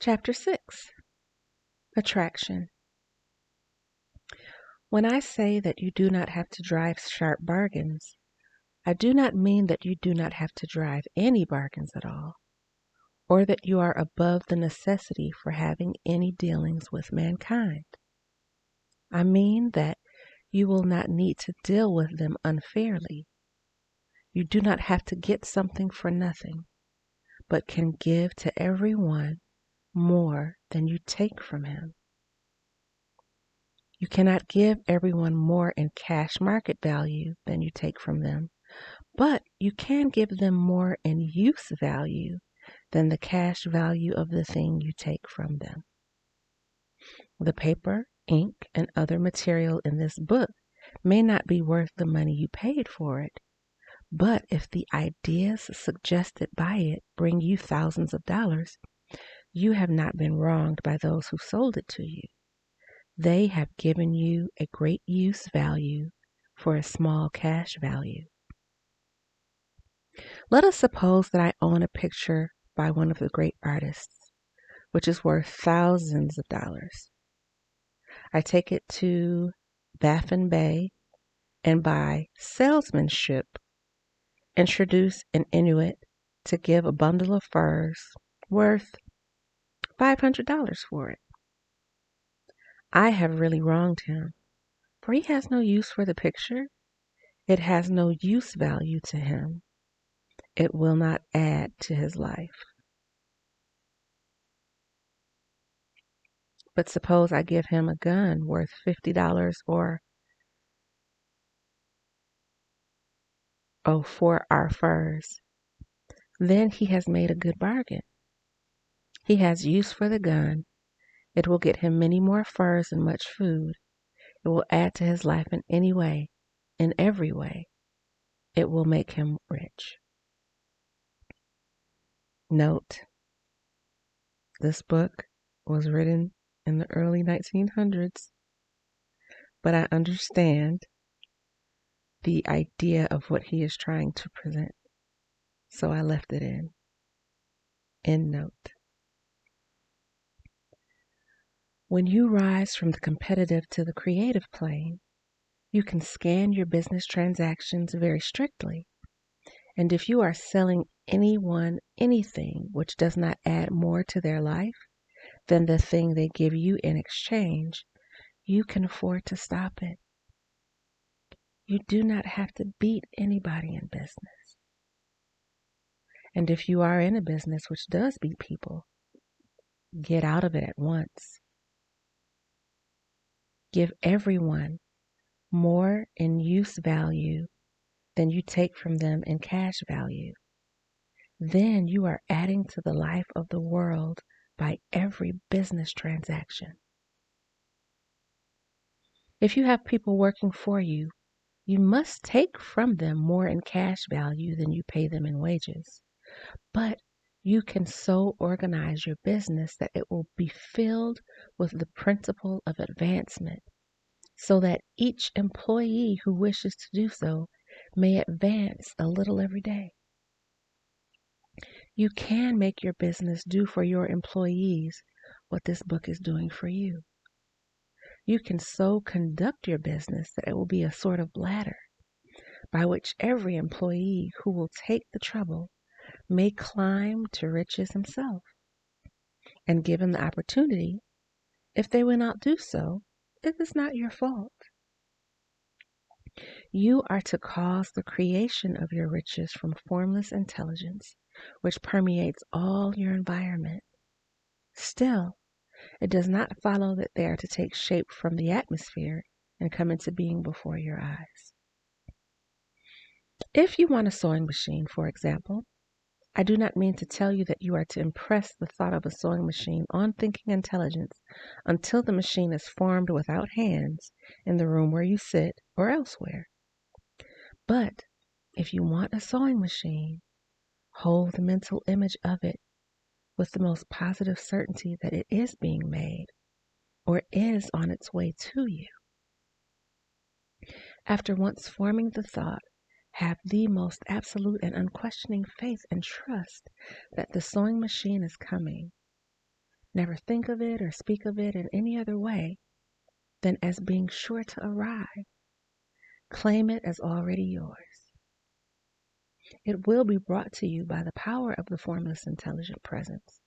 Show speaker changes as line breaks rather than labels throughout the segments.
Chapter 6. Attraction. When I say that you do not have to drive sharp bargains, I do not mean that you do not have to drive any bargains at all, or that you are above the necessity for having any dealings with mankind. I mean that you will not need to deal with them unfairly. You do not have to get something for nothing, but can give to everyone more than you take from him. You cannot give everyone more in cash market value than you take from them, but you can give them more in use value than the cash value of the thing you take from them. The paper, ink, and other material in this book may not be worth the money you paid for it, but if the ideas suggested by it bring you thousands of dollars, you have not been wronged by those who sold it to you. They have given you a great use value for a small cash value. Let us suppose that I own a picture by one of the great artists, which is worth thousands of dollars. I take it to Baffin Bay and by salesmanship introduce an Inuit to give a bundle of furs worth $500 for it. I have really wronged him, for he has no use for the picture. It has no use value to him. It will not add to his life. But suppose I give him a gun worth $50 or for our furs. Then he has made a good bargain. He has use for the gun. It will get him many more furs and much food. It will add to his life in any way, in every way. It will make him rich. Note, this book was written in the early 1900s, but I understand the idea of what he is trying to present, so I left it in. End note. When you rise from the competitive to the creative plane, you can scan your business transactions very strictly. And if you are selling anyone anything which does not add more to their life than the thing they give you in exchange, you can afford to stop it. You do not have to beat anybody in business. And if you are in a business which does beat people, get out of it at once. Give everyone more in use value than you take from them in cash value. Then you are adding to the life of the world by every business transaction. If you have people working for you, you must take from them more in cash value than you pay them in wages. But you can so organize your business that it will be filled with the principle of advancement, so that each employee who wishes to do so may advance a little every day. You can make your business do for your employees what this book is doing for you. You can so conduct your business that it will be a sort of ladder by which every employee who will take the trouble may climb to riches himself. And given the opportunity, if they will not do so, it is not your fault. You are to cause the creation of your riches from formless intelligence, which permeates all your environment. Still, it does not follow that they are to take shape from the atmosphere and come into being before your eyes. If you want a sewing machine, for example, I do not mean to tell you that you are to impress the thought of a sewing machine on thinking intelligence until the machine is formed without hands in the room where you sit or elsewhere. But if you want a sewing machine, hold the mental image of it with the most positive certainty that it is being made or is on its way to you. After once forming the thought, have the most absolute and unquestioning faith and trust that the sewing machine is coming. Never think of it or speak of it in any other way than as being sure to arrive. Claim it as already yours. It will be brought to you by the power of the formless intelligent presence,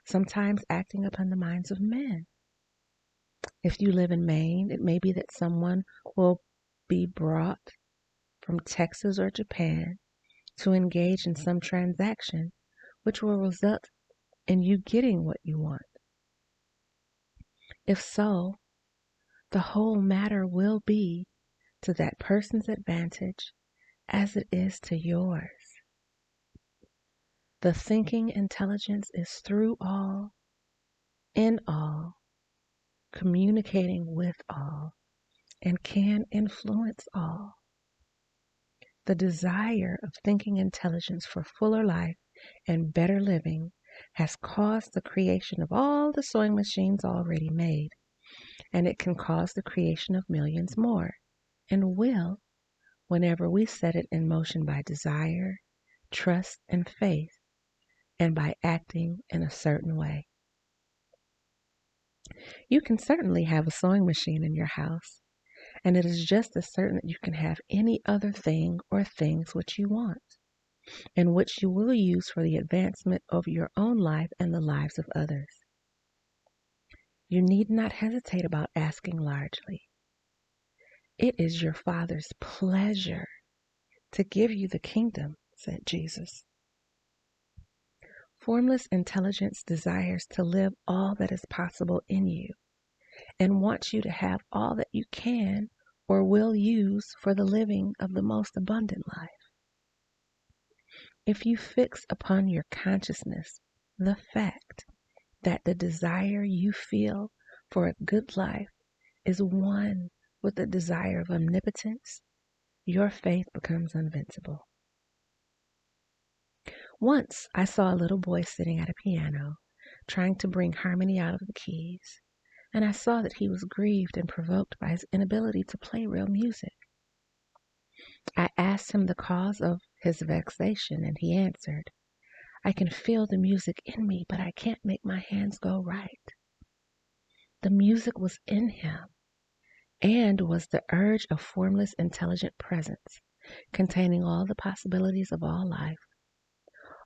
sometimes acting upon the minds of men. If you live in Maine, it may be that someone will be brought from Texas or Japan to engage in some transaction which will result in you getting what you want. If so, the whole matter will be to that person's advantage as it is to yours. The thinking intelligence is through all, in all, communicating with all, and can influence all. The desire of thinking intelligence for fuller life and better living has caused the creation of all the sewing machines already made, and it can cause the creation of millions more, and will, whenever we set it in motion by desire, trust, and faith, and by acting in a certain way. You can certainly have a sewing machine in your house, and it is just as certain that you can have any other thing or things which you want, and which you will use for the advancement of your own life and the lives of others. You need not hesitate about asking largely. It is your Father's pleasure to give you the kingdom, said Jesus. Formless intelligence desires to live all that is possible in you and wants you to have all that you can or will use for the living of the most abundant life. If you fix upon your consciousness the fact that the desire you feel for a good life is one with the desire of omnipotence, your faith becomes invincible. Once I saw a little boy sitting at a piano, trying to bring harmony out of the keys, and I saw that he was grieved and provoked by his inability to play real music. I asked him the cause of his vexation, and he answered, "I can feel the music in me, but I can't make my hands go right." The music was in him, and was the urge of formless intelligent presence, containing all the possibilities of all life.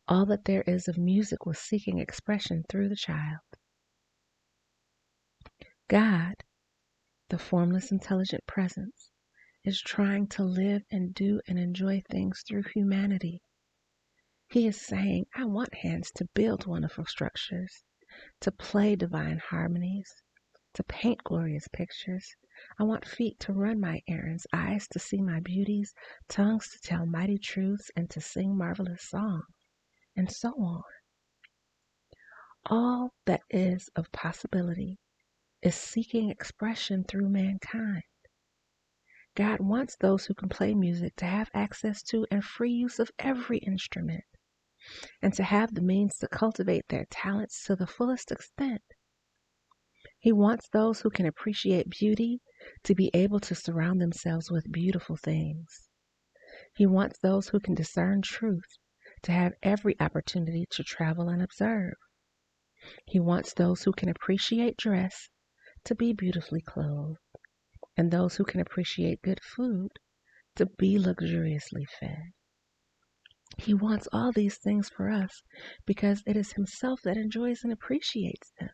All that there is of music was seeking expression through the child. God, the formless intelligent presence, is trying to live and do and enjoy things through humanity. He is saying, I want hands to build wonderful structures, to play divine harmonies, to paint glorious pictures. I want feet to run my errands, eyes to see my beauties, tongues to tell mighty truths, and to sing marvelous songs, and so on. All that is of possibility is seeking expression through mankind. God wants those who can play music to have access to and free use of every instrument, and to have the means to cultivate their talents to the fullest extent. He wants those who can appreciate beauty to be able to surround themselves with beautiful things. He wants those who can discern truth to have every opportunity to travel and observe. He wants those who can appreciate dress to be beautifully clothed, and those who can appreciate good food to be luxuriously fed. He wants all these things for us because it is Himself that enjoys and appreciates them.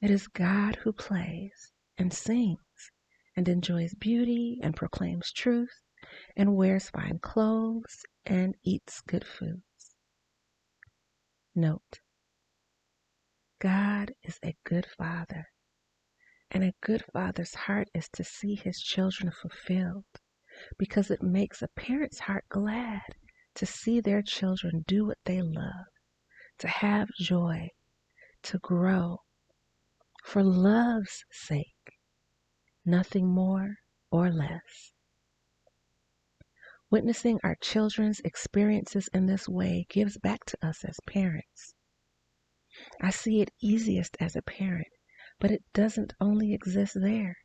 It is God who plays and sings and enjoys beauty and proclaims truth and wears fine clothes and eats good foods. Note, God is a good Father, and a good father's heart is to see his children fulfilled, because it makes a parent's heart glad to see their children do what they love, to have joy, to grow, for love's sake, nothing more or less. Witnessing our children's experiences in this way gives back to us as parents. I see it easiest as a parent, but it doesn't only exist there.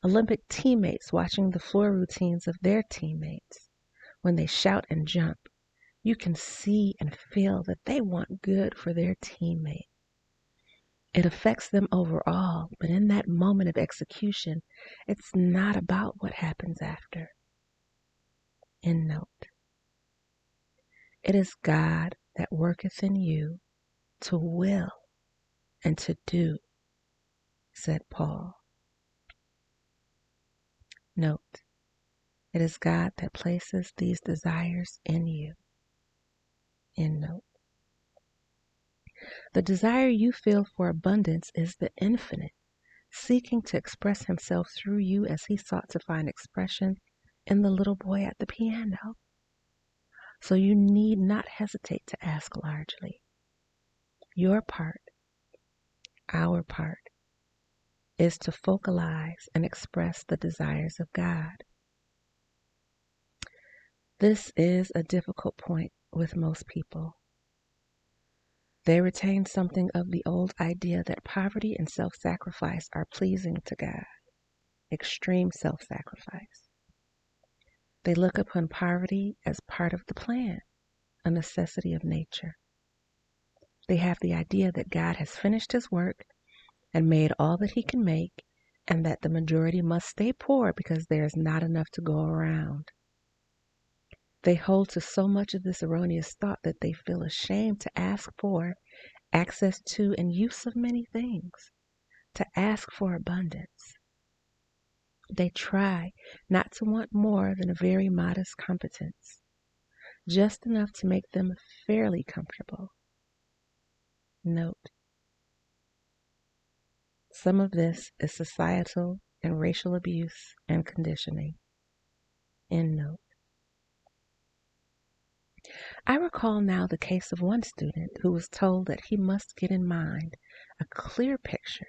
Olympic teammates watching the floor routines of their teammates, when they shout and jump, you can see and feel that they want good for their teammate. It affects them overall, but in that moment of execution, it's not about what happens after. End note. It is God that worketh in you to will and to do, said Paul. Note, it is God that places these desires in you. End note. The desire you feel for abundance is the infinite, seeking to express himself through you as he sought to find expression in the little boy at the piano. So you need not hesitate to ask largely. Your part, our part, is to focalize and express the desires of God. This is a difficult point with most people. They retain something of the old idea that poverty and self-sacrifice are pleasing to God. Extreme self-sacrifice. They look upon poverty as part of the plan, a necessity of nature. They have the idea that God has finished his work and made all that he can make, and that the majority must stay poor because there is not enough to go around. They hold to so much of this erroneous thought that they feel ashamed to ask for access to and use of many things, to ask for abundance. They try not to want more than a very modest competence, just enough to make them fairly comfortable. Note, some of this is societal and racial abuse and conditioning. End note. I recall now the case of one student who was told that he must get in mind a clear picture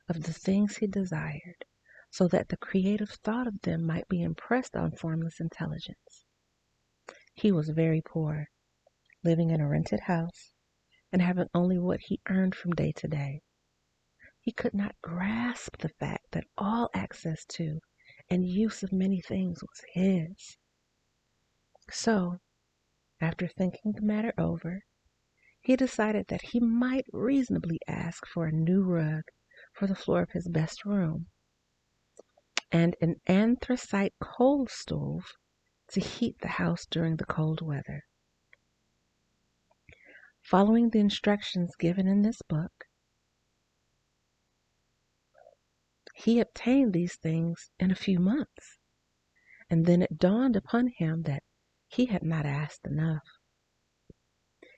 of the things he desired so that the creative thought of them might be impressed on formless intelligence. He was very poor, living in a rented house and having only what he earned from day to day. He could not grasp the fact that all access to and use of many things was his. So, after thinking the matter over, he decided that he might reasonably ask for a new rug for the floor of his best room and an anthracite coal stove to heat the house during the cold weather. Following the instructions given in this book, he obtained these things in a few months, and then it dawned upon him that he had not asked enough.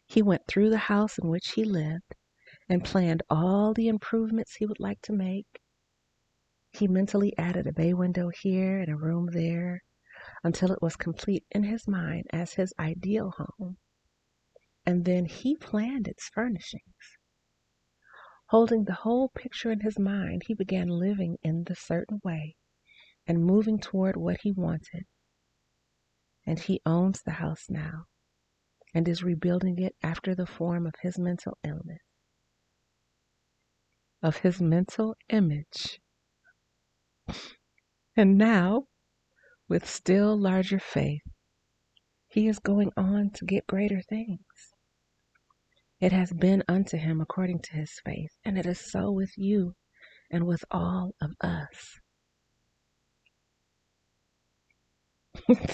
He went through the house in which he lived and planned all the improvements he would like to make. He mentally added a bay window here and a room there until it was complete in his mind as his ideal home. And then he planned its furnishings. Holding the whole picture in his mind, he began living in the certain way and moving toward what he wanted. And he owns the house now and is rebuilding it after the form of his mental illness, of his mental image. And now, with still larger faith, he is going on to get greater things. It has been unto him according to his faith, and it is so with you and with all of us.